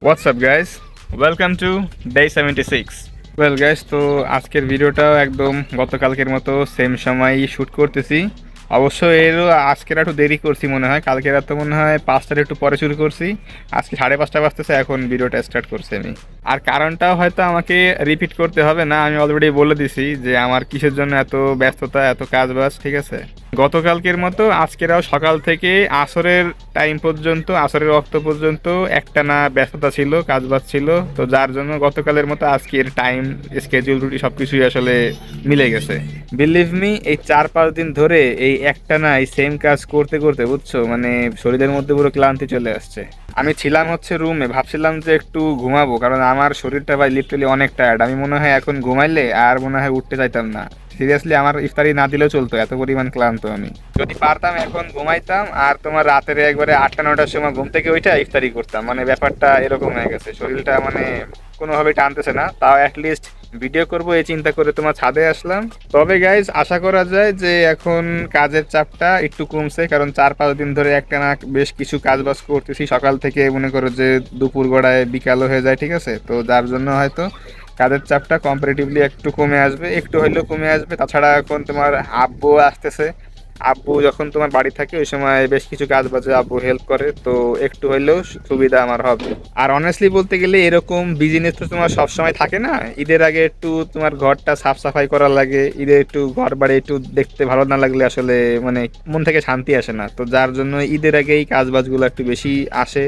What's up guys, welcome to day 76। Well guys, তো আজকের ভিডিওটাও একদম গতকালকের মতো সেম সময়ই শ্যুট করতেছি। অবশ্য এরও আজকের একটু দেরি করছি মনে হয়, কালকের রাত তো মনে হয় 5টার একটু পরে শুরু করছি। আজকে 5:30 বাজতেছে, এখন ভিডিওটা স্টার্ট করছি আমি। আর কারণটাও হয়তো আমাকে রিপিট করতে হবে না, আমি অলরেডি বলে দিছি যে আমার কিসের জন্য এত ব্যস্ততা, এত কাজ বাজ। ঠিক আছে, গতকালকের মতো আজকেরাও সকাল থেকে আসরের টাইম পর্যন্ত, আসরের ওয়াক্ত পর্যন্ত একটানা ব্যস্ততা ছিল, কাজ বাজ ছিল। তো যার জন্য গতকালের মতো আজকের টাইম স্কেডিউল রুটি সব কিছুই আসলে মিলে গেছে। বিলিভ মি, এই 4-5 দিন ধরে এই একটানা এই সেম কাজ করতে করতে বুঝছো, মানে শরীরের মধ্যে পুরো ক্লান্তি চলে আসছে। আমি ছিলাম হচ্ছে রুমে, ভাবছিলাম যে একটু ঘুমাবো, কারণ আমার শরীরটা ভাই লিটারালি অনেক টায়ার্ড। আমি মনে হয় এখন ঘুমাইলে আর মনে হয় উঠতে চাইতাম না। সিরিয়াসলি আমার ইফতারি না দিলেও চলতো, এত পরিমাণ ক্লান্ত আমি। যদি পারতাম এখন ঘুমাইতাম, আর তোমার রাতের একবারে 8টা 9টার সময় ঘুম থেকে ওইটা ইফতারি করতাম। মানে ব্যাপারটা এরকম হয়ে গেছে, শরীরটা মানে কোনোভাবেই টানতেছে না। তাও অ্যাটলিস্ট ভিডিও করবো এই চিন্তা করে তোমার ছাদে আসলাম। তবে গাইজ, আশা করা যায় যে এখন কাজের চাপটা একটু কমছে, কারণ 4-5 দিন ধরে একটানা বেশ কিছু কাজ বাজ করতেছি সকাল থেকে, মনে করো যে দুপুর গড়ায় বিকালও হয়ে যায়। ঠিক আছে, তো যার জন্য হয়তো কাজের চাপটা কম্পারেটিভলি একটু কমে আসবে, একটু হইলেও কমে আসবে। তাছাড়া এখন তোমার আব্বু আসতেছে, আব্বু যখন তোমার বাড়ি থাকে ওই সময় বেশ কিছু কাজ বাজে আব্বু হেল্প করে, তো একটু হইলেও সুবিধা আমার হবে। আর অনেস্টলি বলতে গেলে এরকম বিজনেস তো তোমার সবসময় থাকে না। ঈদের আগে একটু তোমার ঘরটা সাফ সাফাই করা লাগে, ঈদে একটু ঘর বাড়ি একটু দেখতে ভালো না লাগলে আসলে মানে মন থেকে শান্তি আসে না। তো যার জন্য ঈদের আগে এই কাজ বাজগুলো একটু বেশি আসে,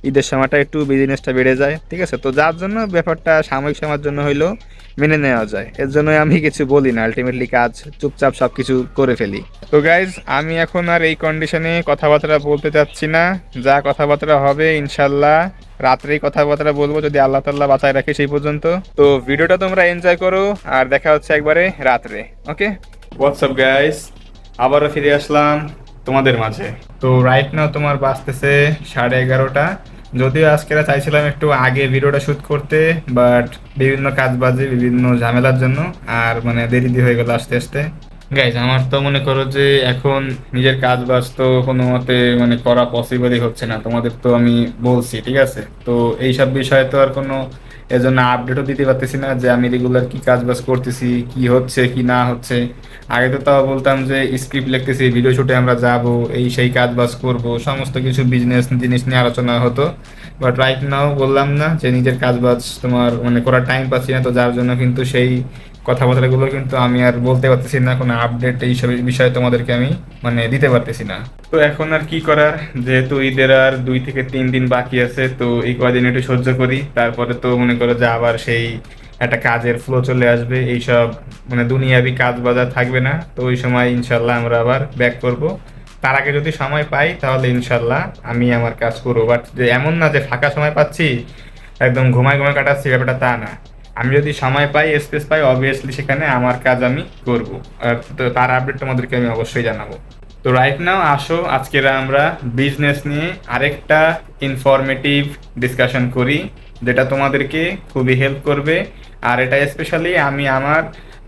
ঈদের সময়টা একটু বিজনেসটা বেড়ে যায়। ঠিক আছে, তো যার জন্য ব্যাপারটা সাময়িক সময়ের জন্য হইলেও মেনে নেওয়া যায়। এর জন্য আমি কিছু বলি না, আলটিমেটলি কাজ চুপচাপ সব কিছু করে ফেলি। তো গাইজ, আমি এখন আর এই কন্ডিশনে কথাবার্তা বলতে চাচ্ছি না। যা কথাবার্তা হবে ইনশাল্লাহ রাত্রেই কথাবার্তা বলবো, যদি আল্লাহ তাল্লাহ বাঁচায় রাখে সেই পর্যন্ত। তো ভিডিওটা তোমরা এনজয় করো, আর দেখা হচ্ছে একবারে রাত্রে। ওকে, হোয়াটসঅ্যাপ গাইজ, আবারও ফিরে আসলাম তোমাদের মাঝে। তো রাইট নাও তোমার বাজতেছে 11:30। যদিও আজকেরা চাইছিলাম একটু আগে ভিডিওটা শ্যুট করতে, বাট বিভিন্ন কাজ বাজে, বিভিন্ন ঝামেলার জন্য আর মানে দেরি হয়ে গেল আসতে আসতে। গাইজ, আমার তো মনে করো যে এখন নিজের কাজ বাজ তো কোনো মতে মানে করা পসিবলই হচ্ছে না। তোমাদের তো আমি বলছি, ঠিক আছে, তো এইসব বিষয়ে তো আর কোনো এজন্য আপডেটও দিতে পারতেছি না যে আমি রেগুলার কি কাজ বাজ করতেছি, কি হচ্ছে কি না হচ্ছে। আগে তো তাও বলতাম যে স্ক্রিপ্ট লিখতেছি, ভিডিও শুটে আমরা যাব, এই সেই কাজ বাজ করবো, সমস্ত কিছু বিজনেস জিনিস নিয়ে আলোচনা হতো। বাট রাইট নাও বললাম না যে নিজের কাজ বাজ তোমার মানে করার টাইম পাচ্ছি না, তো যার জন্য কিন্তু সেই কথাবার্তাগুলো কিন্তু আমি আর বলতে পারতেছি না, কোনো আপডেট এইসব বিষয়ে তোমাদেরকে আমি মানে দিতে পারতেছি না। তো এখন আর কি করার, যেহেতু ঈদের আর 2 থেকে 3 দিন বাকি আছে, তো এই কয়দিন একটু সহ্য করি, তারপরে তো মনে করো যে আবার সেই একটা কাজের ফ্লো চলে আসবে, এইসব মানে দুনিয়াবি কাজ বাজার থাকবে না। তো ওই সময় ইনশাল্লাহ আমরা আবার ব্যাক করব। তার আগে যদি সময় পাই তাহলে ইনশাল্লাহ আমি আমার কাজ করবো। বাট যে এমন না যে ফাঁকা সময় পাচ্ছি একদম ঘুমায় ঘুমায় কাটাচ্ছি, ব্যাপারটা তা না। আমি যদি সময় পাই, স্পেস পাই, অবভিয়াসলি সেখানে আমার কাজ আমি করব। তো তার আপডেট তোমাদেরকে আমি অবশ্যই জানাবো। তো রাইট নাও আসো আজকের আমরা বিজনেস নিয়ে আরেকটা ইনফরমেটিভ ডিসকাশন করি, যেটা তোমাদেরকে খুবই হেল্প করবে। আর এটা স্পেশালি আমি আমার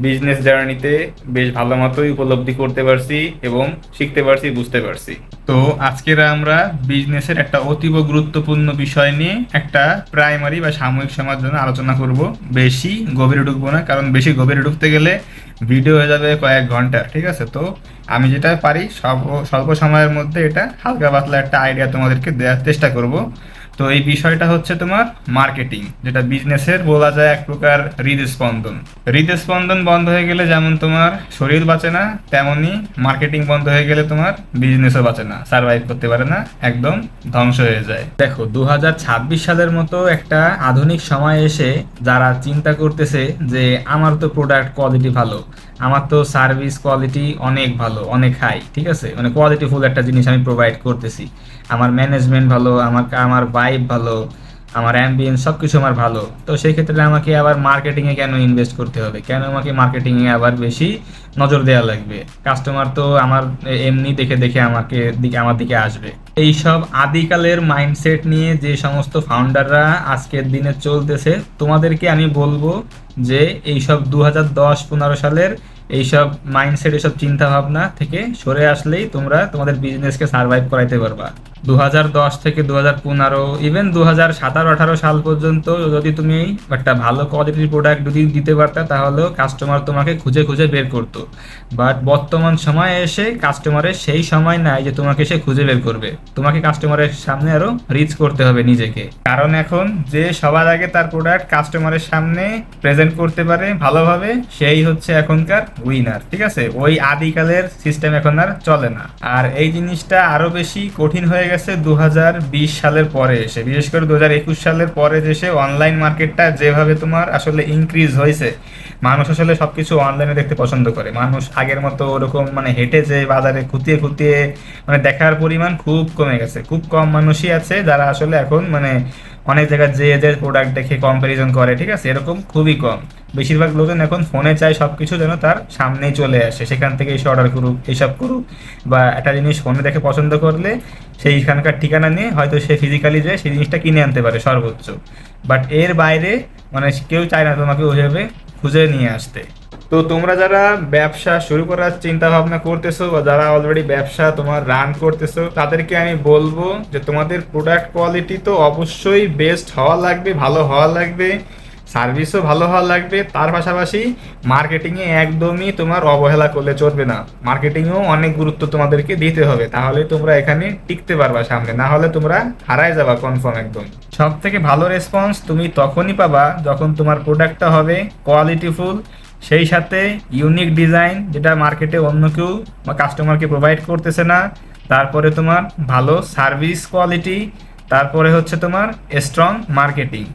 বিজনেস জার্নিতে বেশ ভালো মতোই উপলব্ধি করতে পারছি এবং শিখতে পারছি, বুঝতে পারছি। তো আজকের আমরা বিজনেসের একটা অতীব গুরুত্বপূর্ণ বিষয় নিয়ে একটা প্রাইমারি বা সাময়িক সময়ের জন্য আলোচনা করব। বেশি গভীরে ঢুকবো না, কারণ বেশি গভীরে ঢুকতে গেলে ভিডিও হয়ে যাবে কয়েক ঘন্টা। ঠিক আছে, তো আমি যেটা পারি স্বল্প সময়ের মধ্যে এটা হালকা পাতলা একটা আইডিয়া তোমাদেরকে দেওয়ার চেষ্টা করব। তো এই বিষয়টা হচ্ছে তোমার মার্কেটিং, যেটা বিজনেসের বলা যায় এক প্রকার হৃদস্পন্দন। হৃদস্পন্দন বন্ধ হয়ে গেলে যেমন তোমার শরীর বাঁচে না, তেমনি মার্কেটিং বন্ধ হয়ে গেলে তোমার বিজনেসও বাঁচে না, সার্ভাইভ করতে পারে না, একদম ধ্বংস হয়ে যায়। দেখো, 2026 সালের মতো একটা আধুনিক সময় এসে যারা চিন্তা করতেছে যে আমার তো প্রোডাক্ট কোয়ালিটি ভালো, আমার তো সার্ভিস কোয়ালিটি অনেক ভালো, অনেক হাই, ঠিক আছে, মানে কোয়ালিটিফুল একটা জিনিস আমি প্রোভাইড করতেছি, আমার ম্যানেজমেন্ট ভালো, আমার আমার ভাইব ভালো, আমার অ্যাম্বিয়েন্স সব কিছু আমার ভালো, তো সেই ক্ষেত্রে আমাকে আবার মার্কেটিংয়ে কেন ইনভেস্ট করতে হবে, কেন আমাকে মার্কেটিংয়ে আবার বেশি নজর দেওয়া লাগবে? কাস্টমার তো আমার এমনি দেখে দেখে আমার দিকে আসবে। এইসব আদিকালের মাইন্ডসেট নিয়ে যে সমস্ত ফাউন্ডাররা আজকের দিনে চলতেছে, তোমাদেরকে আমি বলবো যে এইসব 2010-15 সালের এইসব মাইন্ডসেট, এইসব চিন্তা ভাবনা থেকে সরে আসলেই তোমরা তোমাদের বিজনেসকে সার্ভাইভ করাইতে পারবা। 2010 থেকে 2015 ইভেন 2017-18 সাল পর্যন্ত যদি তুমি একটা ভালো কোয়ালিটির প্রোডাক্ট যদি দিতে পারতা, তাহলেও কাস্টমার তোমাকে খুঁজে খুঁজে বের করতো। বাট বর্তমান সময়ে এসে কাস্টমারের সেই সময় নাই যে তোমাকে সে খুঁজে বের করবে। তোমাকে কাস্টমারের সামনে আরো রিচ করতে হবে নিজেকে, কারণ এখন যে সবার আগে তার প্রোডাক্ট কাস্টমারের সামনে প্রেজেন্ট করতে পারে ভালোভাবে, সেই হচ্ছে এখনকার উইনার। ঠিক আছে, ওই আদিকালের সিস্টেম এখন আর চলে না। আর এই জিনিসটা আরো বেশি কঠিন হয়ে গেছে 2020 সালের পরে এসে, বিশেষ করে 2021 সালের পরে এসে অনলাইন মার্কেটটা যেভাবে তোমার আসলে ইনক্রিজ হয়েছে। মানুষ আসলে সবকিছু অনলাইনে দেখতে পছন্দ করে। মানুষ আগের মতো ওরকম মানে হেঁটে যে বাজারে খুঁটিয়ে খুঁটিয়ে মানে দেখার পরিমাণ খুব কমে গেছে। খুব কম মানুষই আছে যারা আসলে এখন মানে অনেক জায়গায় যে যে প্রোডাক্ট দেখে কম্পারিজন করে। ঠিক আছে, এরকম খুবই কম। বেশিরভাগ লোকজন এখন ফোনে চায় সব কিছু যেন তার সামনেই চলে আসে, সেখান থেকে এসে অর্ডার করুক, এইসব করুক। বা একটা জিনিস ফোনে দেখে পছন্দ করলে সেইখানকার ঠিকানা নিয়ে হয়তো সে ফিজিক্যালি যেয়ে সেই জিনিসটা কিনে আনতে পারে সর্বোচ্চ। বাট এর বাইরে মানে কেউ চায় না তোমাকে ওইভাবে খুঁজে নিয়ে আসতে। তো তোমরা যারা ব্যবসা শুরু করার চিন্তা ভাবনা করতেছো বা যারা অলরেডি ব্যবসা তোমার রান করতেছো, তাদেরকে আমি বলবো যে তোমাদের প্রোডাক্ট কোয়ালিটি তো অবশ্যই বেস্ট হওয়া লাগবে, ভালো হওয়া লাগবে, সার্ভিসও ভালো হওয়া লাগবে। তার পাশাপাশি মার্কেটিংয়ে একদমই তোমার অবহেলা করলে চলবে না। মার্কেটিংয়েও অনেক গুরুত্ব তোমাদেরকে দিতে হবে, তাহলে তোমরা এখানে টিকতে পারবা সামনে, না হলে তোমরা হারায় যাবা কনফার্ম একদম। সব থেকে ভালো রেসপন্স তুমি তখনই পাবা যখন তোমার প্রোডাক্টটা হবে কোয়ালিটিফুল, সেই সাথে ইউনিক ডিজাইন যেটা মার্কেটে অন্য কেউ কাস্টমারকে প্রোভাইড করতেছে না। তারপরে তোমার ভালো সার্ভিস কোয়ালিটি, তারপরে হচ্ছে তোমার স্ট্রং মার্কেটিং।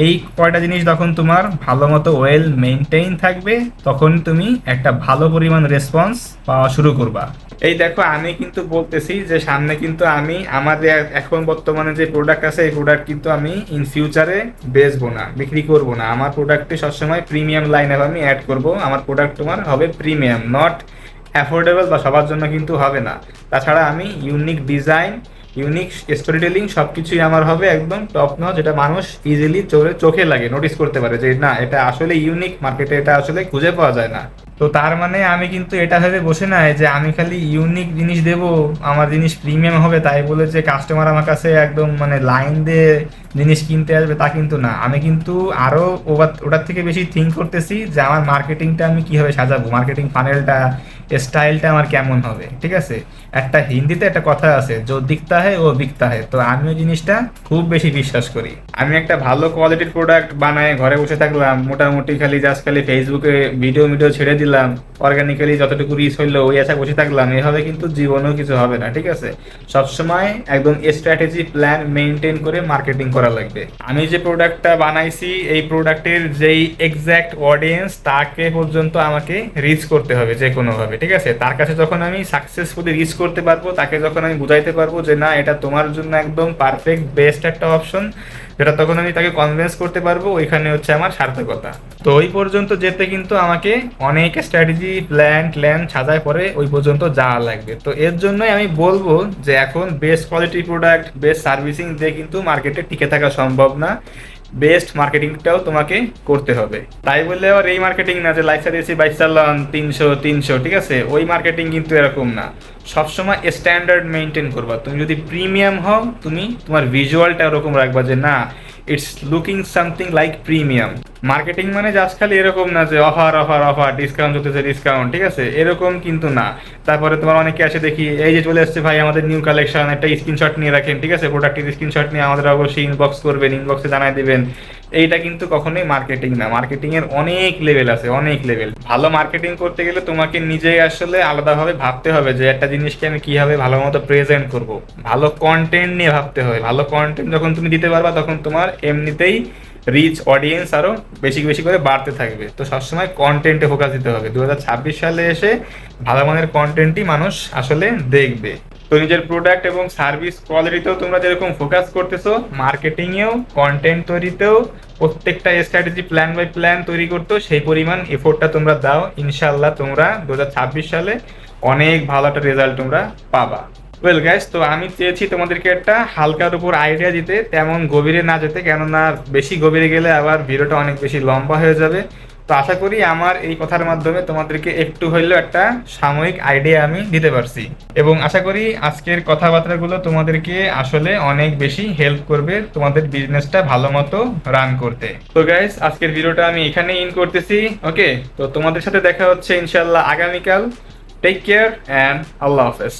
এই কয়টা জিনিস যখন তোমার ভালো মতো ওয়েল মেনটেইন থাকবে, তখন তুমি একটা ভালো পরিমাণ রেসপন্স পাওয়া শুরু করবা। এই দেখো, আমি কিন্তু বলতেছি যে সামনে কিন্তু আমি আমাদের এখন বর্তমানে যে প্রোডাক্ট আছে এই প্রোডাক্ট কিন্তু আমি ইন ফিউচারে বেচবো না, বিক্রি করবো না। আমার প্রোডাক্টে সবসময় প্রিমিয়াম লাইনে আমি অ্যাড করব। আমার প্রোডাক্ট তোমার হবে প্রিমিয়াম, নট অ্যাফোর্ডেবল বা সবার জন্য কিন্তু হবে না। তাছাড়া আমি unique design, unique story telling সব কিছুই আমার হবে একদম টপ নচ, যেটা মানুষ ইজিলি চোখে লাগে, নোটিস করতে পারে যে না এটা আসলে ইউনিক, মার্কেটে এটা আসলে খুঁজে পাওয়া যায় না। তো তার মানে আমি কিন্তু এটা ভেবে বসে নাই যে আমি খালি ইউনিক জিনিস দেব, আমার জিনিস প্রিমিয়াম হবে তাই বলে যে কাস্টমার আমার কাছে একদম মানে লাইন দিয়ে জিনিস কিনতে আসবে তা কিন্তু না। আমি কিন্তু আরও ওটার থেকে বেশি থিঙ্ক করতেছি যে আমার মার্কেটিংটা আমি কীভাবে সাজাবো, মার্কেটিং ফানেলটা, স্টাইলটা আমার কেমন হবে। ঠিক আছে, একটা হিন্দিতে একটা কথা আছে, যো দিখতা হয় ও বিকতা হয়। তো আমি ওই জিনিসটা খুব বেশি বিশ্বাস করি। আমি একটা ভালো কোয়ালিটির প্রোডাক্ট বানায় ঘরে বসে থাকলাম, মোটামুটি খালি খালি ফেসবুকে ভিডিও ছেড়ে দিলাম, অর্গানিক্যালি যতটুকু রিচ হইলো ওই আশা বসে থাকলাম, এভাবে কিন্তু জীবনেও কিছু হবে না। ঠিক আছে, সবসময় একদম স্ট্র্যাটেজি প্ল্যান মেনটেন করে মার্কেটিং করা লাগবে। আমি যে প্রোডাক্টটা বানাইছি এই প্রোডাক্টের যেই এক্স্যাক্ট অডিয়েন্স তাকে পর্যন্ত আমাকে রিচ করতে হবে যে কোনোভাবে। ঠিক আছে, তার কাছে যখন আমি সাকসেসফুলি রিচ করতে পারবো, তাকে যখন আমি বুঝাইতে পারবো যে না এটা তোমার জন্য একদম পারফেক্ট বেস্ট একটা অপশন, যেটা তখন আমি তাকে কনভিন্স করতে পারবো, ওইখানে হচ্ছে আমার সার্থকতা। তো ওই পর্যন্ত যেতে কিন্তু আমাকে অনেক স্ট্র্যাটেজি প্ল্যান সাজায় পরে ওই পর্যন্ত যাওয়া লাগবে। তো এর জন্যই আমি বলবো যে এখন best quality product, best servicing দিয়ে কিন্তু মার্কেটে টিকে থাকা সম্ভব না। বেস্ট মার্কেটিংটাও তোমাকে করতে হবে। তাই বললে আবার এই মার্কেটিং না যে লাইফ দিয়েছি 22 চালান 300, ঠিক আছে, ওই মার্কেটিং কিন্তু এরকম না। সবসময় স্ট্যান্ডার্ড মেনটেন করবা। তুমি যদি প্রিমিয়াম হও, তুমি তোমার ভিজুয়ালটা এরকম রাখবা যে না it's looking something like premium. Marketing মানে জাস্ট খালি এরকম না যে অফার ডিসকাউন্ট চলতেছে ডিসকাউন্ট, ঠিক আছে, এরকম কিন্তু না। তারপরে তোমার অনেকে আসে দেখি এই যে চলে আসছে ভাই আমাদের নিউ কালেকশন, একটা স্ক্রিনশট নিয়ে রাখেন। ঠিক আছে, প্রোডাক্টের স্ক্রিনশট নিয়ে আমাদের অবশ্যই ইনবক্স করবেন, ইনবক্সে জানাই দেবেন। এইটা কিন্তু কখনোই মার্কেটিং না। মার্কেটিং এর অনেক লেভেল আছে, অনেক লেভেল। ভালো মার্কেটিং করতে গেলে তোমাকে নিজেই আসলে আলাদাভাবে ভাবতে হবে যে একটা জিনিসকে আমি কিভাবে ভালো মতো প্রেজেন্ট করব। ভালো কন্টেন্ট নিয়ে ভাবতে হবে। ভালো কন্টেন্ট যখন তুমি দিতে পারবা তখন তোমার এমনিতেই রিচ অডিয়েন্স আরও বেশি বেশি করে বাড়তে থাকবে। তো সবসময় কন্টেন্টে ফোকাস দিতে হবে। 2026 সালে এসে ভালো মানের কন্টেন্টই মানুষ আসলে দেখবে। তো নিজের প্রোডাক্ট এবং সার্ভিস কোয়ালিটিতেও তোমরা যেরকম ফোকাস করতেছো, মার্কেটিংয়েও কন্টেন্ট তৈরিতেও প্রত্যেকটা স্ট্র্যাটেজি প্ল্যান বাই প্ল্যান তৈরি করতেও সেই পরিমাণ এফোর্টটা তোমরা দাও। ইনশাল্লাহ তোমরা 2026 সালে অনেক ভালো একটা রেজাল্ট তোমরা পাবা। ওয়েল গাইস, তো আমি চেয়েছি তোমাদেরকে একটা হালকার উপর আইডিয়া দিতে, তেমন গভীরে না যেতে, কেননা বেশি গভীরে গেলে আবার ভিডিওটা অনেক বেশি লম্বা হয়ে যাবে। তো আশা করি আমার এই কথার মাধ্যমে তোমাদেরকে একটু হইলেও একটা সাময়িক আইডিয়া আমি দিতে পারছি, এবং আশা করি আজকের কথাবার্তাগুলো তোমাদেরকে আসলে অনেক বেশি হেল্প করবে তোমাদের বিজনেসটা ভালো মতো রান করতে। তো গাইস, আজকের ভিডিওটা আমি এখানেই ইন করতেছি। ওকে, তো তোমাদের সাথে দেখা হচ্ছে ইনশাল্লাহ আগামীকাল। টেক কেয়ার অ্যান্ড আল্লাহ হাফেজ।